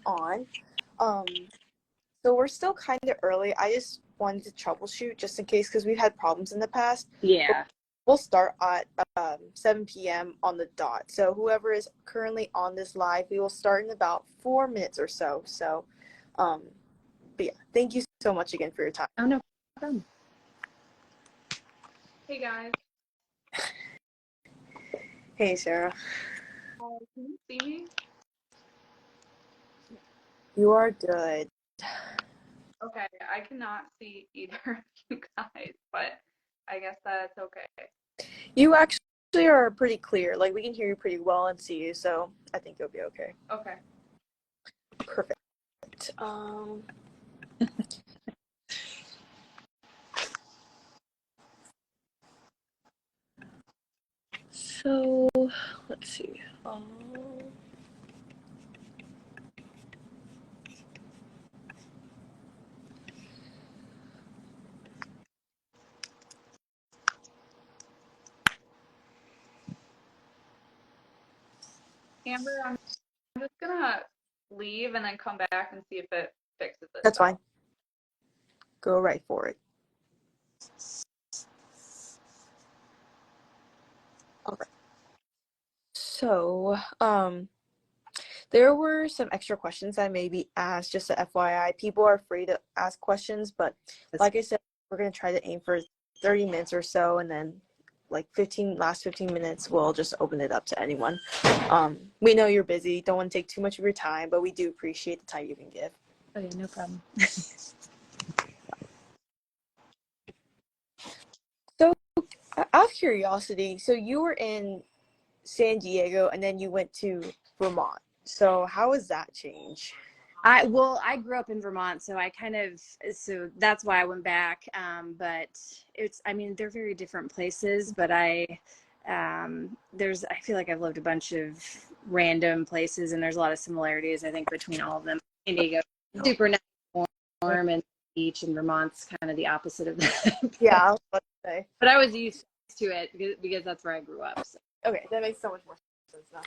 on. Um, so we're still kind of early. I just wanted to troubleshoot just in case because we've had problems in the past. Yeah. We'll start at 7 p.m. on the dot. So whoever is currently on this live, we will start in about 4 minutes or so. So, but yeah, thank you so much again for your time. Oh, no problem. Hey guys. Hey, Sarah. Can you see me? You are good. Okay, I cannot see either of you guys, but I guess that's okay. You actually are pretty clear. Like, we can hear you pretty well and see you, so I think you'll be okay. Okay. Perfect. So, let's see. Amber, I'm just gonna leave and then come back and see if it fixes it. That's fine. Go right for it. All right. So, there were some extra questions I maybe asked, just a FYI. People are free to ask questions, but like I said, we're going to try to aim for 30 minutes or so, and then like last 15 minutes, we'll just open it up to anyone. We know you're busy, don't want to take too much of your time, but we do appreciate the time you can give. Oh, yeah, no problem. So, out of curiosity, so you were in San Diego, and then you went to Vermont. So how was that change? I grew up in Vermont, so so that's why I went back. But they're very different places, but I feel like I've lived a bunch of random places, and there's a lot of similarities, I think, between all of them. San Diego, super nice, warm, and beach, and Vermont's kind of the opposite of that. Yeah, I was about to say. But I was used to it because that's where I grew up. So. Okay, that makes so much more sense now.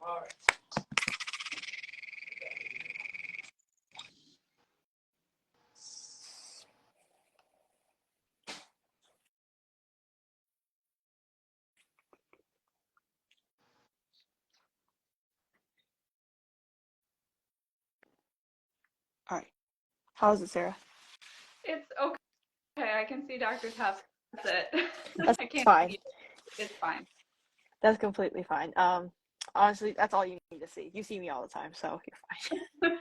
All right. How's it, Sarah? It's okay. I can see Dr. Tefft. That's it. That's I can't fine. see it. It's fine. That's completely fine. Honestly, that's all you need to see. You see me all the time, so you're fine.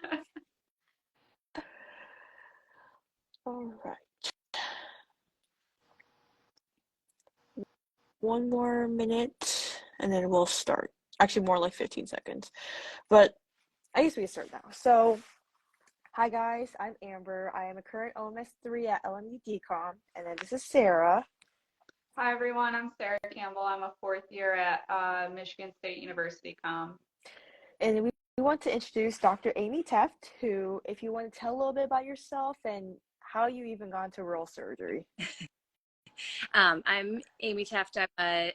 All right. One more minute, and then we'll start. Actually, more like 15 seconds. But I guess we can start now. So, hi guys, I'm Amber. I am a current OMS 3 at LMU DCOM, and then this is Sarah. Hi everyone, I'm Sarah Campbell. I'm a fourth year at Michigan State University Com. And we want to introduce Dr. Amy Tefft, who, if you want to tell a little bit about yourself and how you even got into rural surgery. I'm Amy Tefft. I'm a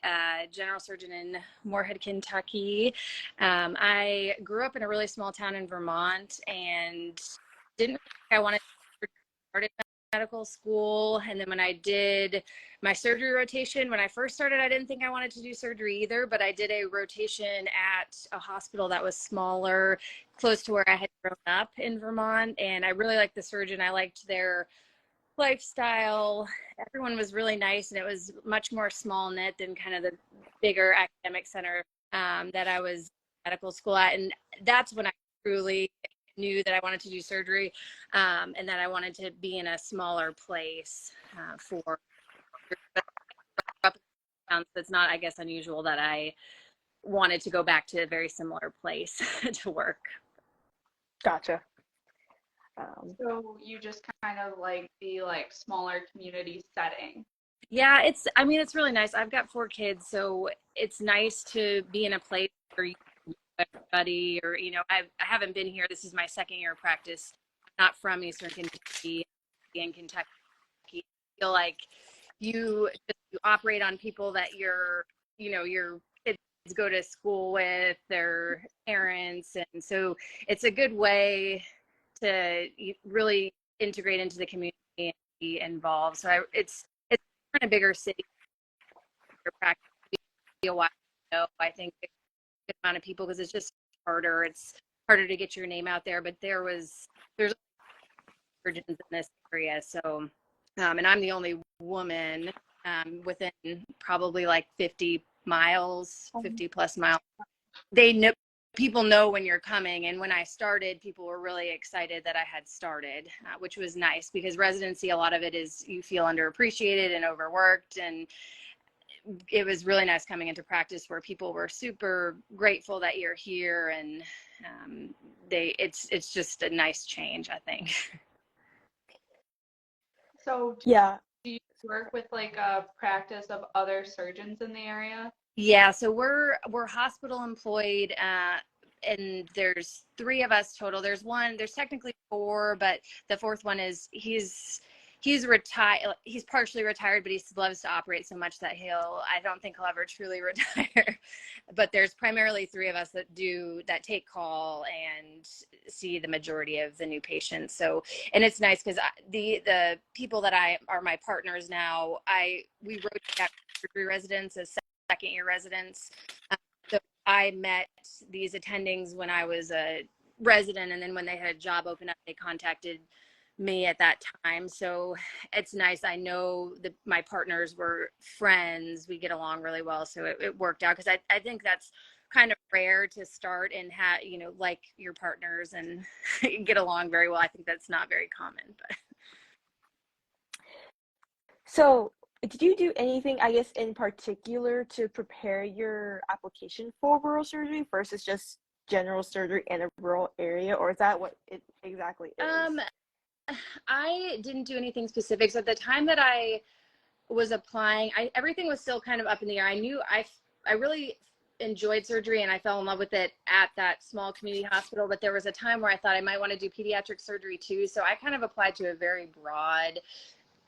general surgeon in Moorhead, Kentucky. I grew up in a really small town in Vermont and didn't think I wanted to start in medical school. And then when I did my surgery rotation, when I first started, I didn't think I wanted to do surgery either, but I did a rotation at a hospital that was smaller, close to where I had grown up in Vermont. And I really liked the surgeon. I liked their lifestyle. Everyone was really nice, and it was much more small knit than kind of the bigger academic center that I was medical school at. And that's when I truly knew that I wanted to do surgery and that I wanted to be in a smaller place for it's not, I guess, unusual that I wanted to go back to a very similar place to work. Gotcha. So you just kind of like the smaller community setting. Yeah, it's really nice. I've got 4 kids, so it's nice to be in a place where you know everybody, or I haven't been here. This is my second year of practice. I'm not from Eastern Kentucky. In Kentucky, I feel like you operate on people that you're you know, your kids go to school with, their parents. And so it's a good way to really integrate into the community and be involved. So it's in a bigger city, practice be a while ago. I think a good amount of people, because it's just harder. It's harder to get your name out there. But there's surgeons in this area. So, and I'm the only woman within probably like 50 miles, 50 plus miles. They know, people know when you're coming. And when I started, people were really excited that I had started, which was nice, because residency, a lot of it is you feel underappreciated and overworked. And it was really nice coming into practice where people were super grateful that you're here. And it's just a nice change, I think. So Yeah. do you work with like a practice of other surgeons in the area? Yeah, so we're hospital employed, and there's 3 of us total. There's technically 4, but the 4th one is he's retired. He's partially retired, but he loves to operate so much that I don't think he'll ever truly retire. But there's primarily 3 of us that take call and see the majority of the new patients. So, and it's nice because the people that are my partners now, we rotate out surgery residents as second-year residents. So I met these attendings when I was a resident, and then when they had a job open up, they contacted me at that time. So it's nice. I know that my partners were friends. We get along really well. So it worked out, because I think that's kind of rare to start and have, like your partners and get along very well. I think that's not very common. But So, did you do anything, I guess, in particular to prepare your application for rural surgery versus just general surgery in a rural area, or is that what it exactly is? I didn't do anything specific. So at the time that I was applying, everything was still kind of up in the air. I knew I really enjoyed surgery and I fell in love with it at that small community hospital, but there was a time where I thought I might want to do pediatric surgery too. So I kind of applied to a very broad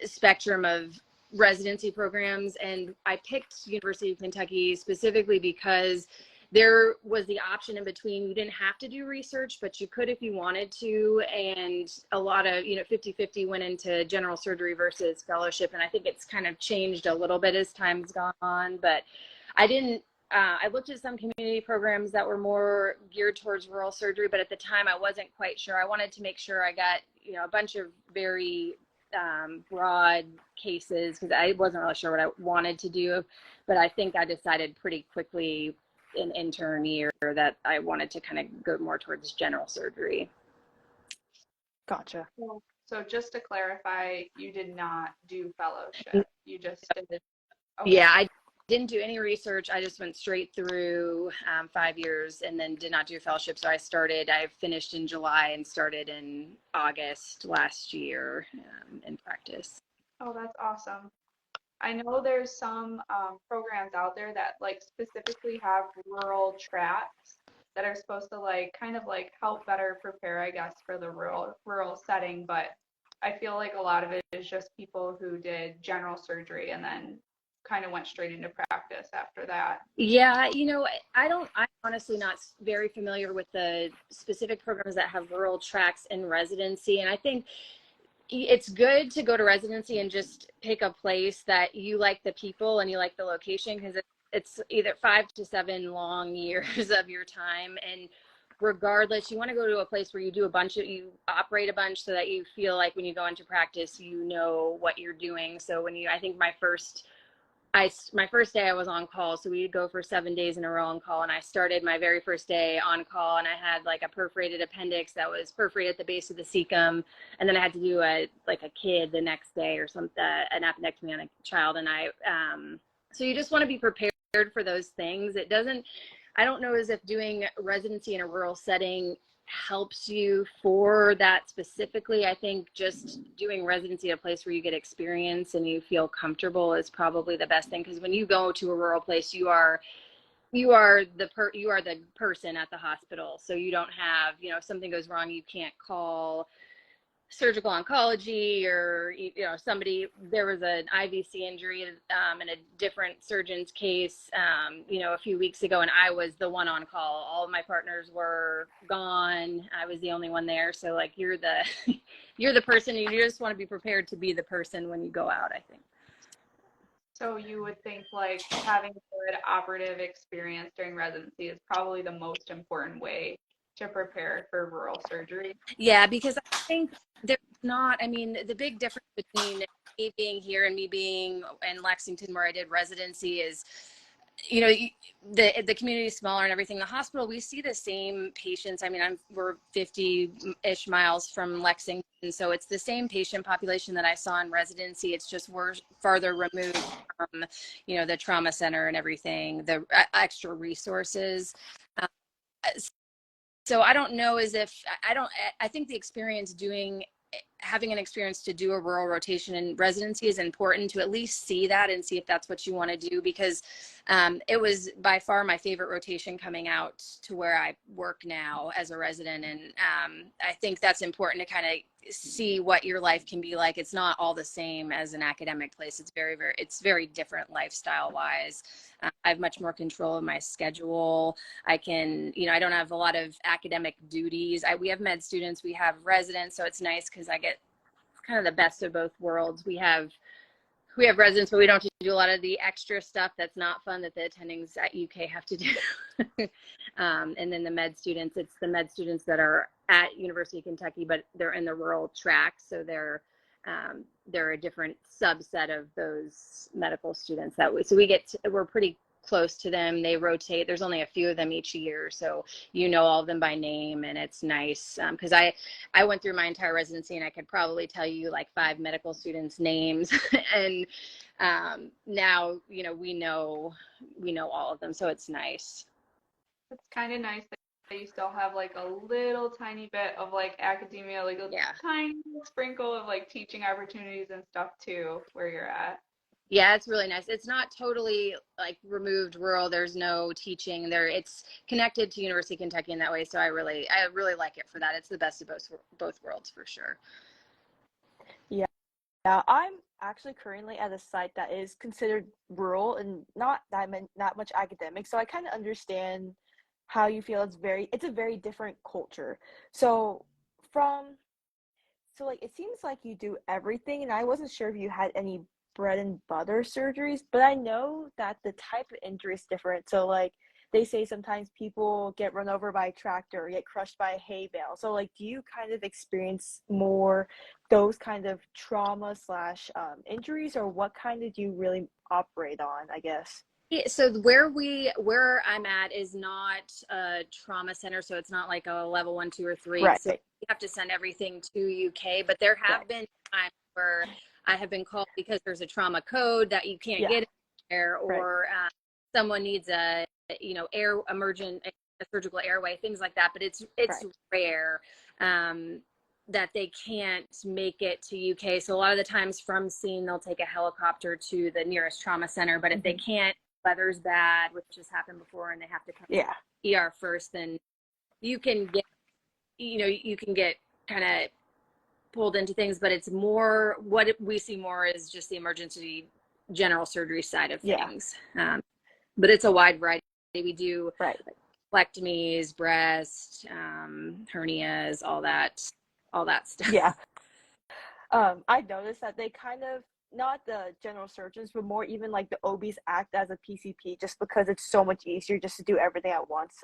spectrum of residency programs, and I picked University of Kentucky specifically because there was the option in between. You didn't have to do research, but you could if you wanted to. And a lot of, 50-50 went into general surgery versus fellowship. And I think it's kind of changed a little bit as time's gone on, but I didn't, I looked at some community programs that were more geared towards rural surgery, but at the time I wasn't quite sure. I wanted to make sure I got, a bunch of very broad cases, because I wasn't really sure what I wanted to do, but I think I decided pretty quickly in intern year that I wanted to kind of go more towards general surgery. Gotcha. So just to clarify, you did not do fellowship. You just did it. Okay. Yeah, I didn't do any research. I just went straight through 5 years and then did not do fellowship. So I finished in July and started in August last year in practice. Oh, that's awesome. I know there's some programs out there that like specifically have rural tracks that are supposed to like kind of like help better prepare, I guess, for the rural setting. But I feel like a lot of it is just people who did general surgery and then kind of went straight into practice after that. Yeah, I'm honestly not very familiar with the specific programs that have rural tracks in residency. And I think it's good to go to residency and just pick a place that you like the people and you like the location, because it's either 5 to 7 long years of your time. And regardless, you want to go to a place where you operate a bunch so that you feel like when you go into practice, you know what you're doing. So I think my first day I was on call, so we'd go for 7 days in a row on call, and I started my very first day on call, and I had like a perforated appendix that was perforated at the base of the cecum, and then I had to do a kid the next day or something, an appendectomy on a child, and so you just want to be prepared for those things. I don't know as if doing residency in a rural setting helps you for that specifically. I think just doing residency at a place where you get experience and you feel comfortable is probably the best thing, because when you go to a rural place, you are the person at the hospital. So you don't have, if something goes wrong, you can't call surgical oncology, or somebody, there was an IVC injury in a different surgeon's case a few weeks ago, and I was the one on call. All of my partners were gone. I was the only one there. So like, you're the you're the person, and you just want to be prepared to be the person when you go out, I think. So you would think like having good operative experience during residency is probably the most important way to prepare for rural surgery. Yeah, because I think there's not, I mean, the big difference between me being here and me being in Lexington where I did residency is, the community is smaller and everything. The hospital, we see the same patients. I mean, we're 50-ish miles from Lexington, so it's the same patient population that I saw in residency. It's just we're farther removed from, the trauma center and everything, the extra resources. Um, so I don't know as if I think the experience having an experience to do a rural rotation in residency is important, to at least see that and see if that's what you want to do, because it was by far my favorite rotation coming out to where I work now as a resident. And I think that's important to kind of see what your life can be like. It's not all the same as an academic place. It's very different lifestyle wise. I have much more control of my schedule. I can, I don't have a lot of academic duties. We have med students, we have residents, so it's nice because I get kind of the best of both worlds. We have residents, but we don't have to do a lot of the extra stuff that's not fun that the attendings at UK have to do. And then the med students, it's the med students that are at University of Kentucky, but they're in the rural track, so they're a different subset of those medical students so we're pretty close to them. They rotate. There's only a few of them each year, so all of them by name, and it's nice because I went through my entire residency and I could probably tell you like 5 medical students' names, and now we know all of them, so it's nice. It's kind of nice that you still have like a little tiny bit of like academia, like a tiny sprinkle of like teaching opportunities and stuff too, where you're at. Yeah, it's really nice. It's not totally like removed rural. There's no teaching there. It's connected to University of Kentucky in that way. So I really like it for that. It's the best of both worlds for sure. Yeah. Yeah, I'm actually currently at a site that is considered rural and not much academic. So I kind of understand how you feel. It's a very different culture. So like it seems like you do everything, and I wasn't sure if you had any bread and butter surgeries, but I know that the type of injury is different. So like they say sometimes people get run over by a tractor or get crushed by a hay bale. So like, do you kind of experience more those kind of trauma slash injuries, or what kind of do you really operate on, I guess? So where I'm at is not a trauma center, so it's not like a level 1, 2, or 3. Right. So you have to send everything to UK. But there have been times where I have been called because there's a trauma code that you can't get in there, or someone needs a emergent a surgical airway, things like that. But it's rare that they can't make it to UK. So a lot of the times from scene, they'll take a helicopter to the nearest trauma center. But if they can't, weather's bad, which has happened before, and they have to come to ER first, then you can get kind of pulled into things. But it's more, what we see more is just the emergency general surgery side of things. But it's a wide variety. We do colectomies, breast, hernias, all that stuff. Yeah. I noticed that they kind of, not the general surgeons, but more even like the OBs act as a PCP, just because it's so much easier just to do everything at once,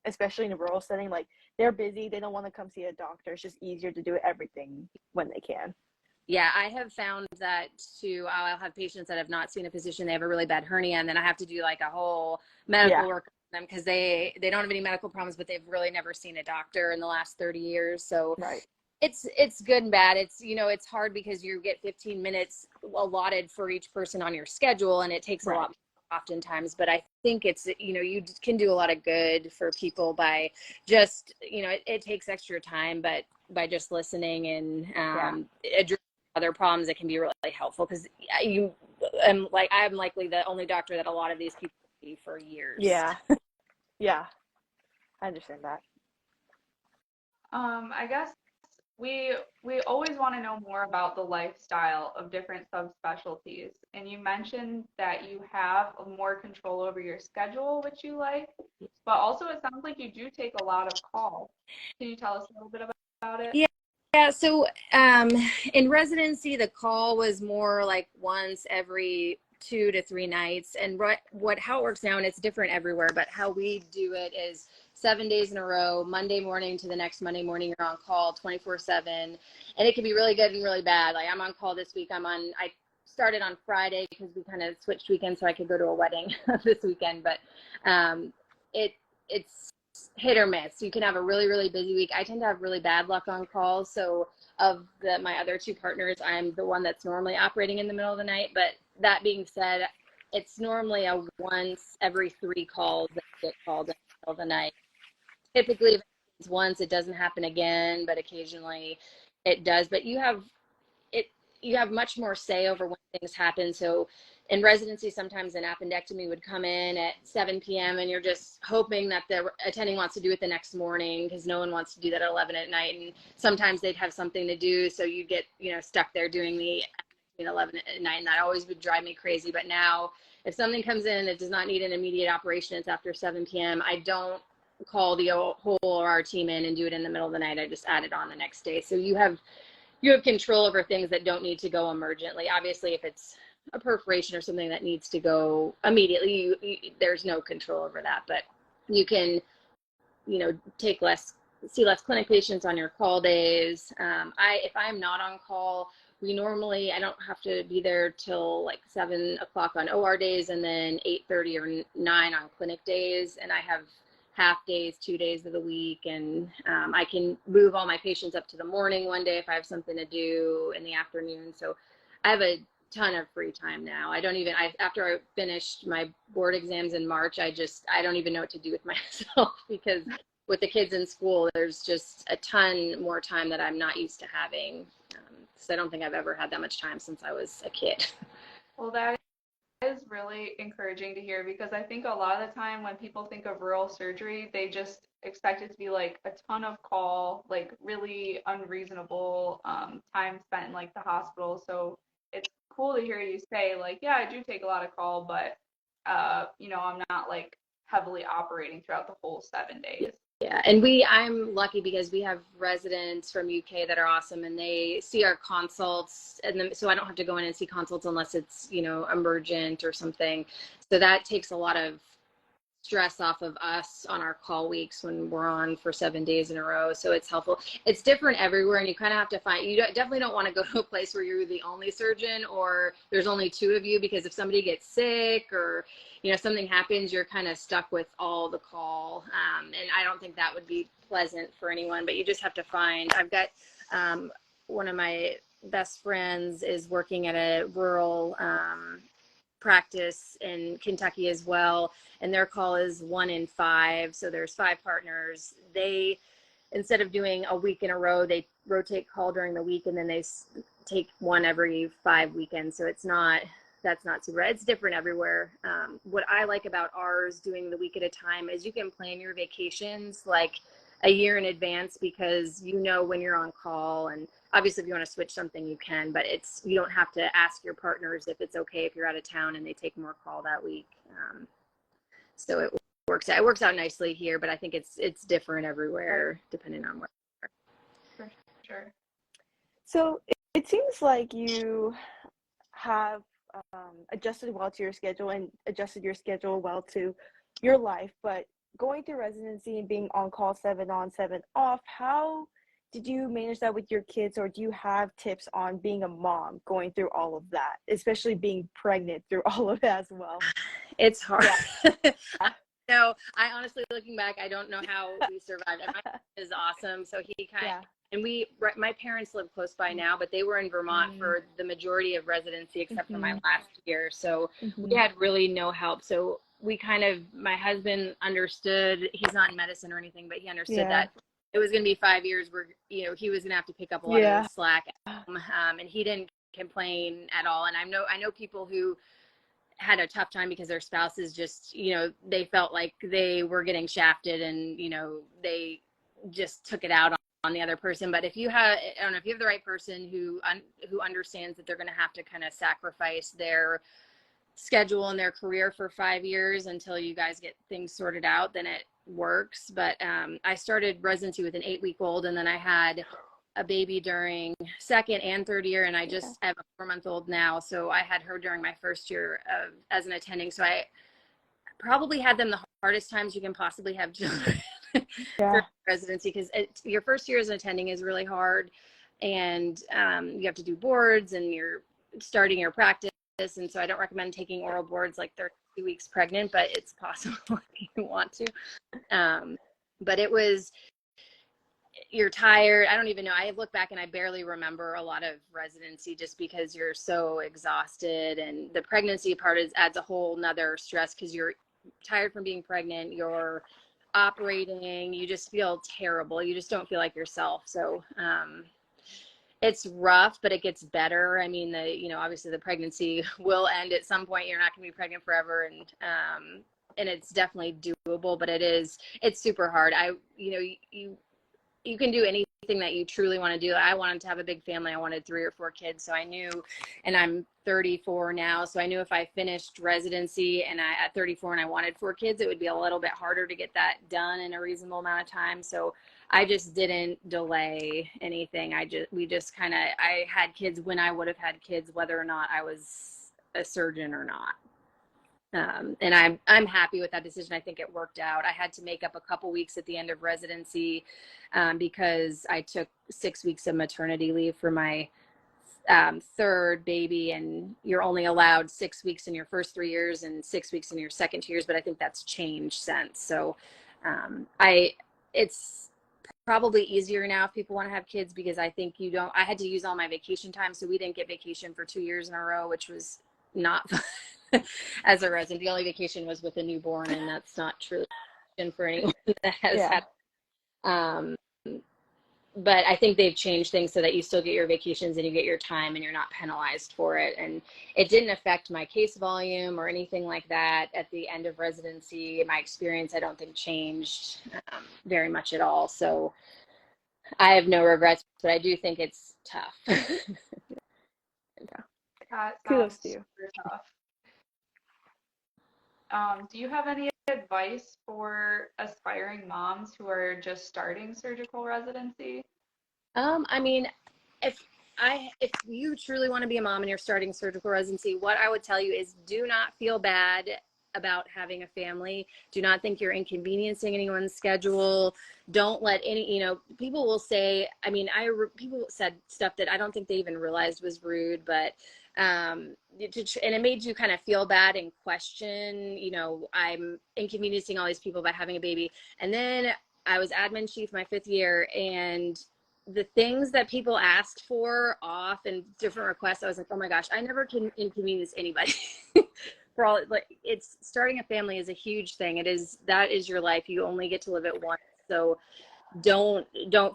especially in a rural setting. Like they're busy, they don't want to come see a doctor. It's just easier to do everything when they can. Yeah, I have found that too. I'll have patients that have not seen a physician. They have a really bad hernia, and then I have to do like a whole medical work on them because they don't have any medical problems, but they've really never seen a doctor in the last 30 years. So it's good and bad. It's, it's hard because you get 15 minutes allotted for each person on your schedule, and it takes a lot oftentimes. But I think it's, you can do a lot of good for people by just, it takes extra time, but by just listening and addressing other problems, it can be really helpful, because I'm likely the only doctor that a lot of these people see for years. Yeah. I understand that. I guess we always want to know more about the lifestyle of different subspecialties. And you mentioned that you have more control over your schedule, which you like, but also it sounds like you do take a lot of calls. Can you tell us a little bit about it? Yeah. Yeah, so in residency, the call was more like once every 2 to 3 nights. And how it works now, and it's different everywhere, but how we do it is 7 days in a row, Monday morning to the next Monday morning, you're on call 24/7. And it can be really good and really bad. Like I'm on call this week. I started on Friday because we kind of switched weekends so I could go to a wedding this weekend. But it's hit or miss. You can have a really, really busy week. I tend to have really bad luck on calls. So of my other two partners, I'm the one that's normally operating in the middle of the night. But that being said, it's normally a once every 3 calls that get called in the middle of the night. Typically, if it's once, it doesn't happen again, but occasionally it does. But you have much more say over when things happen. So in residency, sometimes an appendectomy would come in at 7 p.m. and you're just hoping that the attending wants to do it the next morning because no one wants to do that at 11 at night. And sometimes they'd have something to do. So you get, stuck there doing the 11 at night. And that always would drive me crazy. But now if something comes in that does not need an immediate operation, it's after 7 p.m. I don't call the whole OR team in and do it in the middle of the night. I just add it on the next day. So you have control over things that don't need to go emergently. Obviously, if it's a perforation or something that needs to go immediately, there's no control over that. But you can, see less clinic patients on your call days. If I'm not on call, I don't have to be there till like 7 o'clock on OR days and then 8:30 or 9 on clinic days. And I have half days, 2 days of the week. And I can move all my patients up to the morning one day if I have something to do in the afternoon. So I have a ton of free time now. After I finished my board exams in March, I don't even know what to do with myself because with the kids in school, there's just a ton more time that I'm not used to having. So I don't think I've ever had that much time since I was a kid. Well, that is really encouraging to hear because I think a lot of the time when people think of rural surgery, they just expect it to be like a ton of call, like really unreasonable time spent in like the hospital. So it's cool to hear you say like, yeah, I do take a lot of call, but I'm not like heavily operating throughout the whole 7 days. Yeah, and I'm lucky because we have residents from UK that are awesome, and they see our consults, so I don't have to go in and see consults unless it's emergent or something. So that takes a lot of stress off of us on our call weeks when we're on for 7 days in a row. So it's helpful. It's different everywhere, and you kind of have to definitely don't want to go to a place where you're the only surgeon or there's only 2 of you, because if somebody gets sick or something happens, you're kind of stuck with all the call. And I don't think that would be pleasant for anyone, but you just have to I've got one of my best friends is working at a rural practice in Kentucky as well, and their call is 1 in 5. So there's 5 partners. They, instead of doing a week in a row, they rotate call during the week, and then they take one every 5 weekends. So that's not super. It's different everywhere. What I like about ours doing the week at a time is you can plan your vacations like a year in advance, because when you're on call, and obviously if you want to switch something you can, but you don't have to ask your partners if it's okay if you're out of town and they take more call that week. So it works out nicely here, but I think it's different everywhere depending on where. For sure. So it seems like you have adjusted well to your schedule and adjusted your schedule well to your life, but going through residency and being on call 7 on 7 off, how did you manage that with your kids, or do you have tips on being a mom going through all of that, especially being pregnant through all of it as well? It's hard. Yeah. No, I honestly, looking back, I don't know how we survived. And my husband is awesome, so he kind of, and my parents live close by now, but they were in Vermont for the majority of residency except for my last year. So we had really no help. So my husband understood. He's not in medicine or anything, but he understood that it was going to be 5 years where, he was going to have to pick up a lot of the slack. And he didn't complain at all. And I know people who had a tough time because their spouses just, they felt like they were getting shafted, and, they just took it out the other person. But if you have, I don't know, if you have the right person who understands that they're going to have to kind of sacrifice their schedule and their career for 5 years until you guys get things sorted out, then it works. But I started residency with an 8-week-old, and then I had a baby during second and third year, and I just have a 4-month-old now. So I had her during my first year as an attending. So I probably had them the hardest times you can possibly have children for residency, because your first year as an attending is really hard, and you have to do boards, and you're starting your practice. And so I don't recommend taking oral boards like 32 weeks pregnant, but it's possible if you want to. But it was, you're tired. I don't even know. I look back and I barely remember a lot of residency just because you're so exhausted, and the pregnancy part adds a whole nother stress because you're tired from being pregnant, you're operating, you just feel terrible. You just don't feel like yourself. So, it's rough, but it gets better. I mean, obviously the pregnancy will end at some point. You're not going to be pregnant forever. And it's definitely doable, but it's super hard. You can do anything that you truly want to do. I wanted to have a big family. I wanted 3 or 4 kids. So I knew, and I'm 34 now. So I knew if I finished residency and at 34 and I wanted 4 kids, it would be a little bit harder to get that done in a reasonable amount of time. So I just didn't delay anything. I had kids when I would have had kids, whether or not I was a surgeon or not. And I'm happy with that decision. I think it worked out. I had to make up a couple weeks at the end of residency because I took 6 weeks of maternity leave for my third baby, and you're only allowed 6 weeks in your first 3 years and 6 weeks in your second 2 years, but I think that's changed since. So it's probably easier now if people want to have kids, because I think I had to use all my vacation time. So we didn't get vacation for 2 years in a row, which was not fun. As a resident, the only vacation was with a newborn, and that's not true for anyone that has had. But I think they've changed things so that you still get your vacations and you get your time and you're not penalized for it. And it didn't affect my case volume or anything like that at the end of residency. My experience, I don't think, changed very much at all. So I have no regrets, but I do think it's tough. Kudos to you. Super tough. Do you have any advice for aspiring moms who are just starting surgical residency? I mean, if you truly want to be a mom and you're starting surgical residency, what I would tell you is do not feel bad about having a family. Do not think you're inconveniencing anyone's schedule. Don't let people will say, people said stuff that I don't think they even realized was rude, but and it made you kind of feel bad and question, I'm inconveniencing all these people by having a baby. And then I was admin chief my 5th year, and the things that people asked for off and different requests, I was like, oh my gosh, I never can inconvenience anybody. For all, it's starting a family is a huge thing. That is your life. You only get to live it once. So don't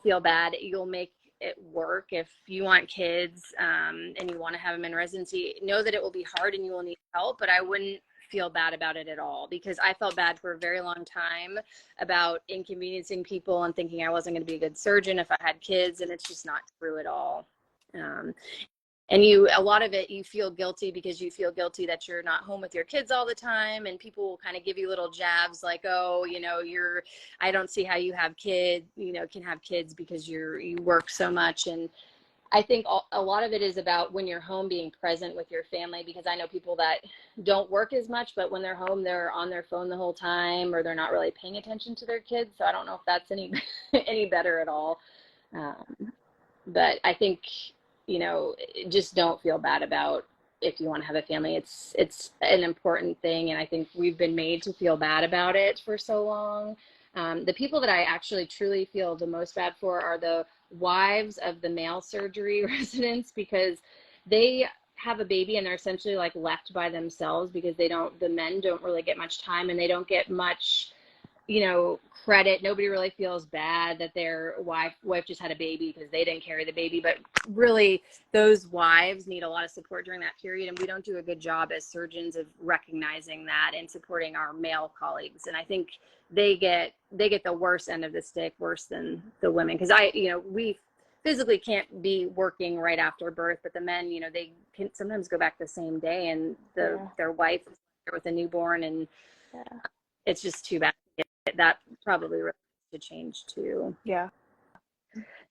feel bad. You'll make it work. If you want kids and you want to have them in residency, know that it will be hard and you will need help, but I wouldn't feel bad about it at all, because I felt bad for a very long time about inconveniencing people and thinking I wasn't going to be a good surgeon if I had kids, and it's just not true at all. And a lot of it, you feel guilty because you feel guilty that you're not home with your kids all the time. And people will kind of give you little jabs like, oh, I don't see how you have kids, can have kids because you work so much. And I think a lot of it is about when you're home, being present with your family, because I know people that don't work as much, but when they're home, they're on their phone the whole time, or they're not really paying attention to their kids. So I don't know if that's any better at all. But I think, just don't feel bad about if you want to have a family. It's an important thing. And I think we've been made to feel bad about it for so long. The people that I actually truly feel the most bad for are the wives of the male surgery residents, because they have a baby and they're essentially like left by themselves, because the men don't really get much time, and they don't get much credit. Nobody really feels bad that their wife just had a baby because they didn't carry the baby, but really those wives need a lot of support during that period, and we don't do a good job as surgeons of recognizing that and supporting our male colleagues. And I think they get the worst end of the stick, worse than the women, because we physically can't be working right after birth, but the men, they can sometimes go back the same day, and their wife is there with a newborn, and it's just too bad. That probably really needs to change too. Yeah.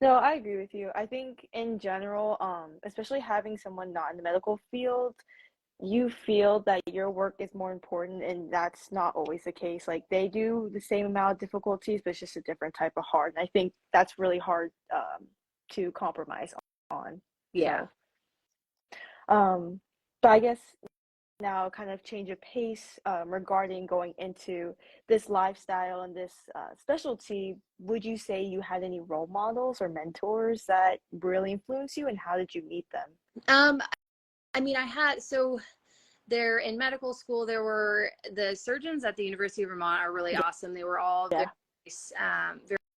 No, I agree with you. I think in general, especially having someone not in the medical field, you feel that your work is more important, and that's not always the case. Like they do the same amount of difficulties, but it's just a different type of hard. And I think that's really hard to compromise on. Yeah. So, but I guess now kind of change of pace regarding going into this lifestyle and this specialty. Would you say you had any role models or mentors that really influenced you, and how did you meet them? I had, so there in medical school, there were the surgeons at the University of Vermont are really awesome. They were all very nice,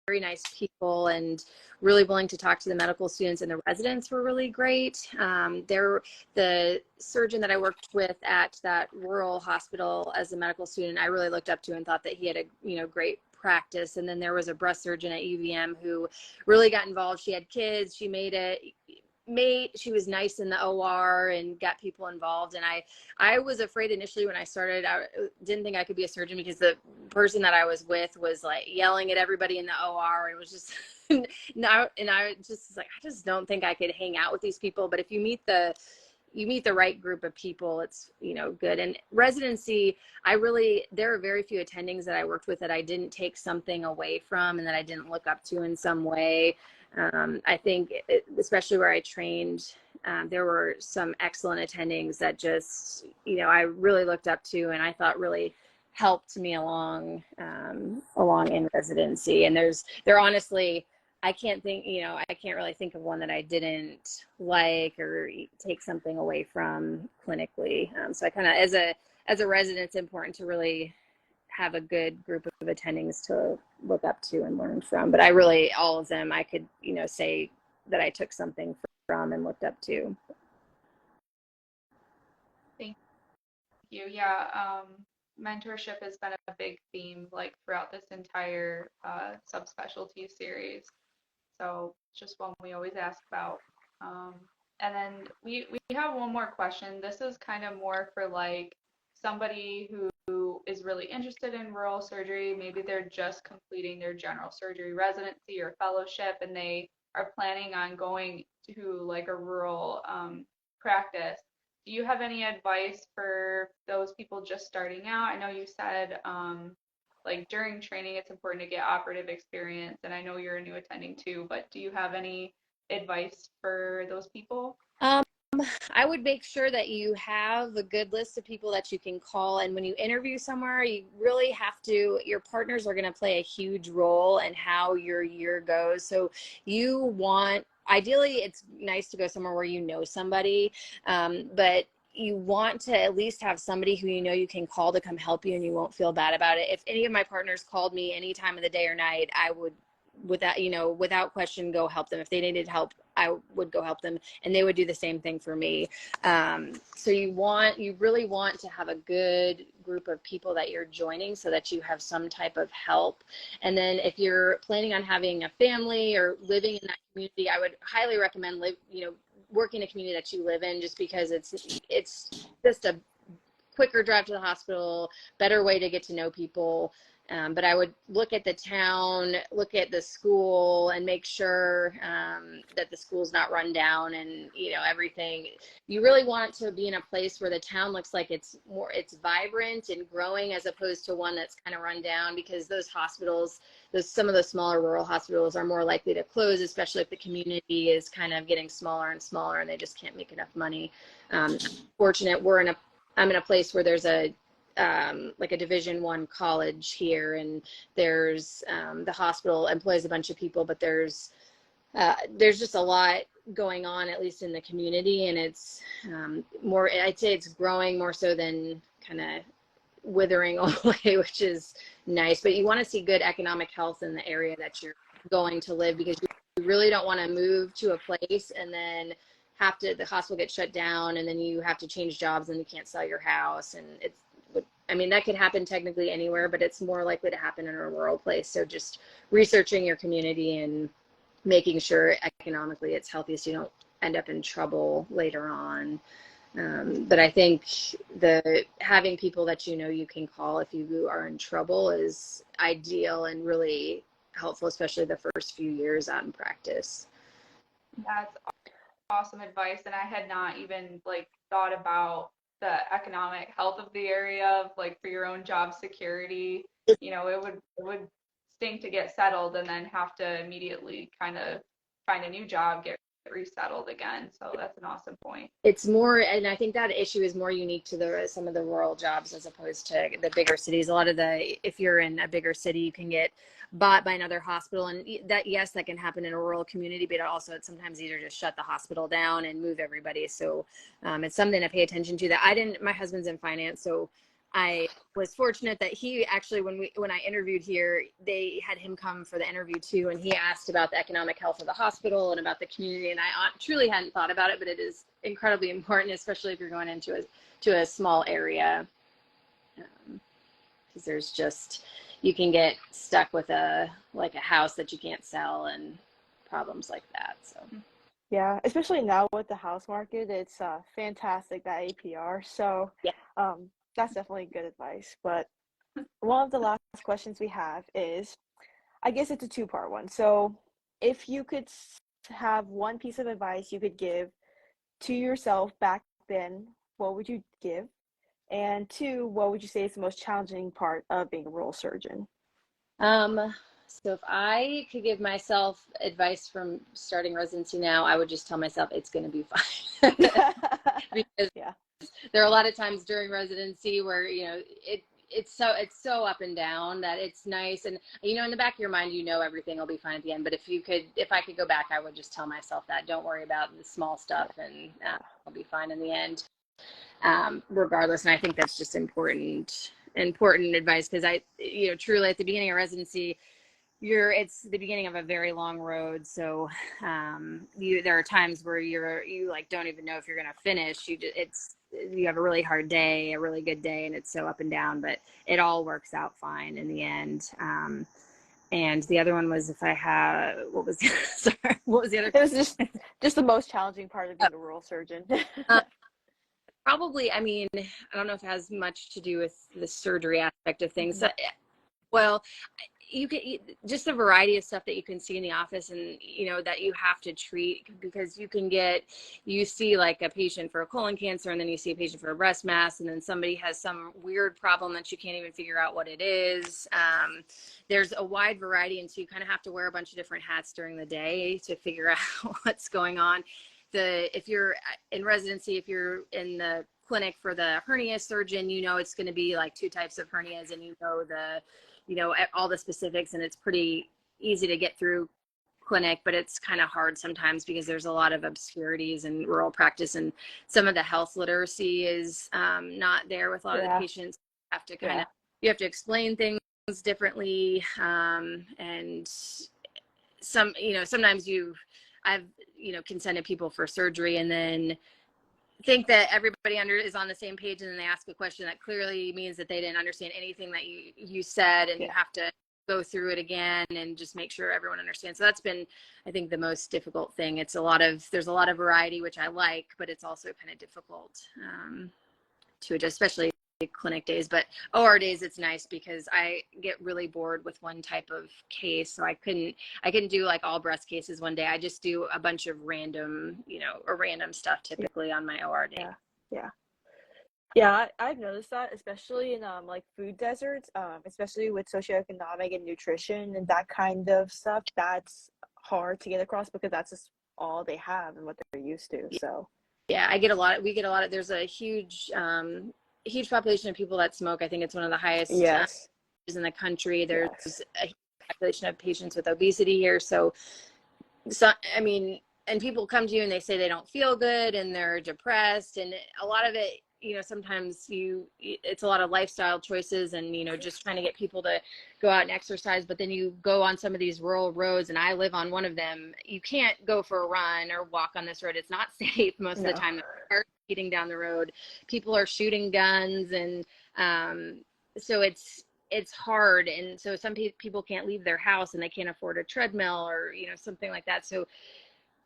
very nice people, and really willing to talk to the medical students, and the residents were really great. The surgeon that I worked with at that rural hospital as a medical student, I really looked up to and thought that he had a great practice. And then there was a breast surgeon at UVM who really got involved. She had kids. She she was nice in the OR and got people involved. And I was afraid initially when I started. I didn't think I could be a surgeon because the person that I was with was like yelling at everybody in the OR, and it was just and I just was like, I just don't think I could hang out with these people. But if you meet the right group of people, it's good. And residency, there are very few attendings that I worked with that I didn't take something away from and that I didn't look up to in some way. I think especially where I trained, there were some excellent attendings that just, I really looked up to, and I thought really helped me along in residency. And there honestly, I can't really think of one that I didn't like or take something away from clinically. So I kind of, as a resident, it's important to really have a good group of attendings to look up to and learn from. But all of them, I could, say that I took something from and looked up to. Thank you. Yeah, mentorship has been a big theme like throughout this entire subspecialty series. So it's just one we always ask about. And then we have one more question. This is kind of more for like somebody who is really interested in rural surgery. Maybe they're just completing their general surgery residency or fellowship, and they are planning on going to like a rural practice. Do you have any advice for those people just starting out? I know you said like during training it's important to get operative experience, and I know you're a new attending too, but do you have any advice for those people? I would make sure that you have a good list of people that you can call. And when you interview somewhere, you really have to, your partners are going to play a huge role in how your year goes. So ideally, it's nice to go somewhere where you know somebody, but you want to at least have somebody who you can call to come help you, and you won't feel bad about it. If any of my partners called me any time of the day or night, I would, without question, go help them. If they needed help, I would go help them, and they would do the same thing for me. So you really want to have a good group of people that you're joining so that you have some type of help. And then if you're planning on having a family or living in that community, I would highly recommend working in a community that you live in, just because it's just a quicker drive to the hospital, better way to get to know people. But I would look at the town, look at the school, and make sure that the school's not run down, and everything. You really want to be in a place where the town looks like it's vibrant and growing, as opposed to one that's kind of run down, because those hospitals, some of the smaller rural hospitals, are more likely to close, especially if the community is kind of getting smaller and smaller and they just can't make enough money. Fortunate, I'm in a place where there's like a Division I college here, and there's the hospital employs a bunch of people, but there's just a lot going on, at least in the community, and it's I'd say it's growing more so than kind of withering away, which is nice. But you want to see good economic health in the area that you're going to live, because you really don't want to move to a place and then have to, the hospital gets shut down and then you have to change jobs and you can't sell your house. And it's, I mean, that could happen technically anywhere, but it's more likely to happen in a rural place. So just researching your community and making sure economically it's healthy so you don't end up in trouble later on. But I think having people that you can call if you are in trouble is ideal and really helpful, especially the first few years out in practice. That's awesome advice, and I had not even like thought about the economic health of the area, like for your own job security. It would stink to get settled and then have to immediately kind of find a new job, get resettled again. So that's an awesome point. It's more, and I think that issue is more unique to some of the rural jobs as opposed to the bigger cities. A lot of if you're in a bigger city, you can get bought by another hospital, and that can happen in a rural community, but also it's sometimes easier to just shut the hospital down and move everybody. So it's something to pay attention to. My husband's in finance, so I was fortunate that he actually, when I interviewed here, they had him come for the interview too, and he asked about the economic health of the hospital and about the community, and I truly hadn't thought about it, but it is incredibly important, especially if you're going into a small area, because there's just, you can get stuck with a house that you can't sell and problems like that. So Yeah, especially now with the house market, it's fantastic, that APR. So yeah. That's definitely good advice. But one of the last questions we have is, I guess it's a two-part one. So if you could have one piece of advice you could give to yourself back then, what would you give? And two, what would you say is the most challenging part of being a rural surgeon? So if I could give myself advice from starting residency now, I would just tell myself it's going to be fine. Because Yeah. there are a lot of times during residency where, it's so up and down that it's nice. And, in the back of your mind, everything will be fine at the end. But if I could go back, I would just tell myself that don't worry about the small stuff, and I'll be fine in the end, regardless. And I think that's just important advice, because truly at the beginning of residency, it's the beginning of a very long road. So there are times where you don't even know if you're going to finish. You have a really hard day, a really good day, and it's so up and down, but it all works out fine in the end. And the other one was, what was sorry, what was the other? It was just the most challenging part of being a rural surgeon. Probably, I don't know if it has much to do with the surgery aspect of things. Mm-hmm. Well, you can just the variety of stuff that you can see in the office, and that you have to treat, because you see like a patient for a colon cancer, and then you see a patient for a breast mass, and then somebody has some weird problem that you can't even figure out what it is. There's a wide variety, and so you kind of have to wear a bunch of different hats during the day to figure out what's going on. If you're in residency, if you're in the clinic for the hernia surgeon, it's going to be like two types of hernias, and all the specifics, and it's pretty easy to get through clinic, but it's kind of hard sometimes because there's a lot of obscurities in rural practice, and some of the health literacy is not there with a lot of the patients. You have to explain things differently, and sometimes I've consented people for surgery and then think that everybody is on the same page, and then they ask a question that clearly means that they didn't understand anything that you said, and you have to go through it again and just make sure everyone understands. So that's been, I think, the most difficult thing. There's a lot of variety, which I like, but it's also kind of difficult to adjust, especially clinic days. But OR days, it's nice because I get really bored with one type of case, so I couldn't do like all breast cases one day. I just do a bunch of random stuff typically on my OR day. Yeah, I've noticed that, especially in like food deserts, especially with socioeconomic and nutrition and that kind of stuff. That's hard to get across because that's just all they have and what they're used to. So yeah, we get a lot of, there's a huge population of people that smoke. I think it's one of the highest in the country. There's a huge population of patients with obesity here. So and people come to you and they say they don't feel good and they're depressed, and a lot of it, you know, sometimes it's a lot of lifestyle choices and, you know, just trying to get people to go out and exercise. But then you go on some of these rural roads, and I live on one of them. You can't go for a run or walk on this road. It's not safe most of the time. Cars speeding down the road, people are shooting guns, and so it's hard. And so some people can't leave their house and they can't afford a treadmill or, you know, something like that. So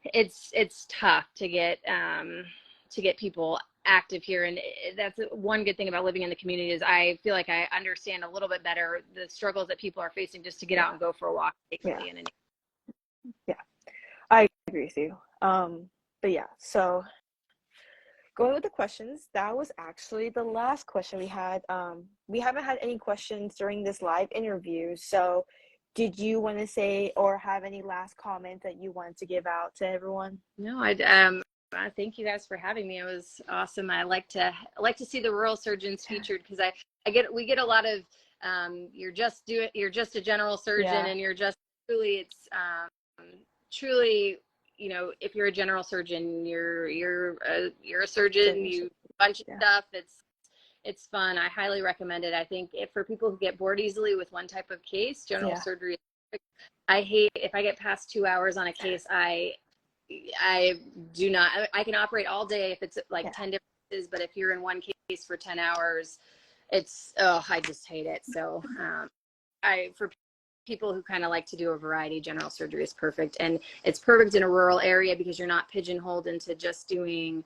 it's tough to get people active here. And that's one good thing about living in the community is I feel like I understand a little bit better the struggles that people are facing just to get out and go for a walk safely. Yeah, I agree with you. But yeah, so going with the questions, that was actually the last question we had. We haven't had any questions during this live interview. So did you want to say or have any last comment that you wanted to give out to everyone? No, I thank you guys for having me. It was awesome. I like to see the rural surgeons featured because we get a lot of you're just a general surgeon and you're just truly, you know, if you're a general surgeon, you're a surgeon, you do a bunch of stuff. It's fun. I highly recommend it. I think for people who get bored easily with one type of case, general surgery is perfect. I hate if I get past 2 hours on a case, I do not. I can operate all day if it's like 10 different cases, but if you're in one case for 10 hours, I just hate it. So for people who kind of like to do a variety, general surgery is perfect. And it's perfect in a rural area because you're not pigeonholed into just doing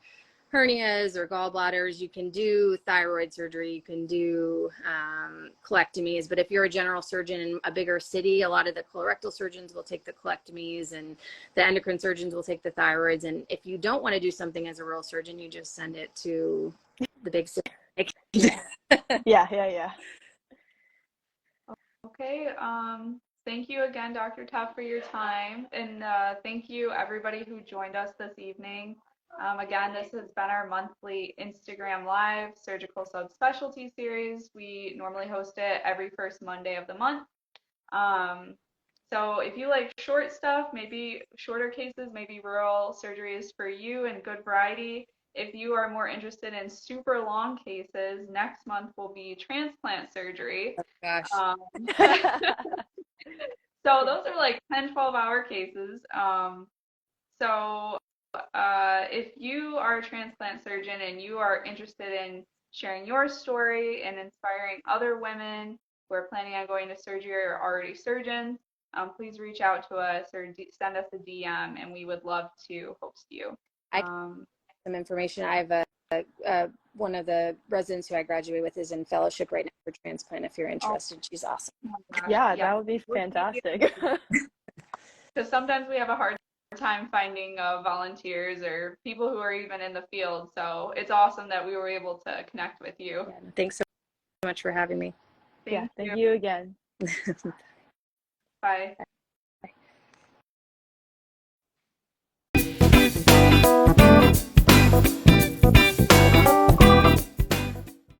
hernias or gallbladders. You can do thyroid surgery, you can do colectomies, but if you're a general surgeon in a bigger city, a lot of the colorectal surgeons will take the colectomies and the endocrine surgeons will take the thyroids. And if you don't want to do something as a rural surgeon, you just send it to the big city. Yeah. Okay, thank you again, Dr. Tefft, for your time, and thank you everybody who joined us this evening. Again, this has been our monthly Instagram Live Surgical Subspecialty Series. We normally host it every first Monday of the month. So if you like short stuff, maybe shorter cases, maybe rural surgery is for you and good variety. If you are more interested in super long cases, next month will be transplant surgery. Oh, gosh. So those are like 10, 12-hour cases. So if you are a transplant surgeon and you are interested in sharing your story and inspiring other women who are planning on going to surgery or are already surgeons, please reach out to us or send us a DM, and we would love to host you. Some information. I have one of the residents who I graduated with is in fellowship right now for transplant. If you're interested, she's awesome. Yeah, that would be fantastic. Because sometimes we have a hard time finding volunteers or people who are even in the field. So it's awesome that we were able to connect with you. Yeah, thanks so much for having me. Thank you again. Bye.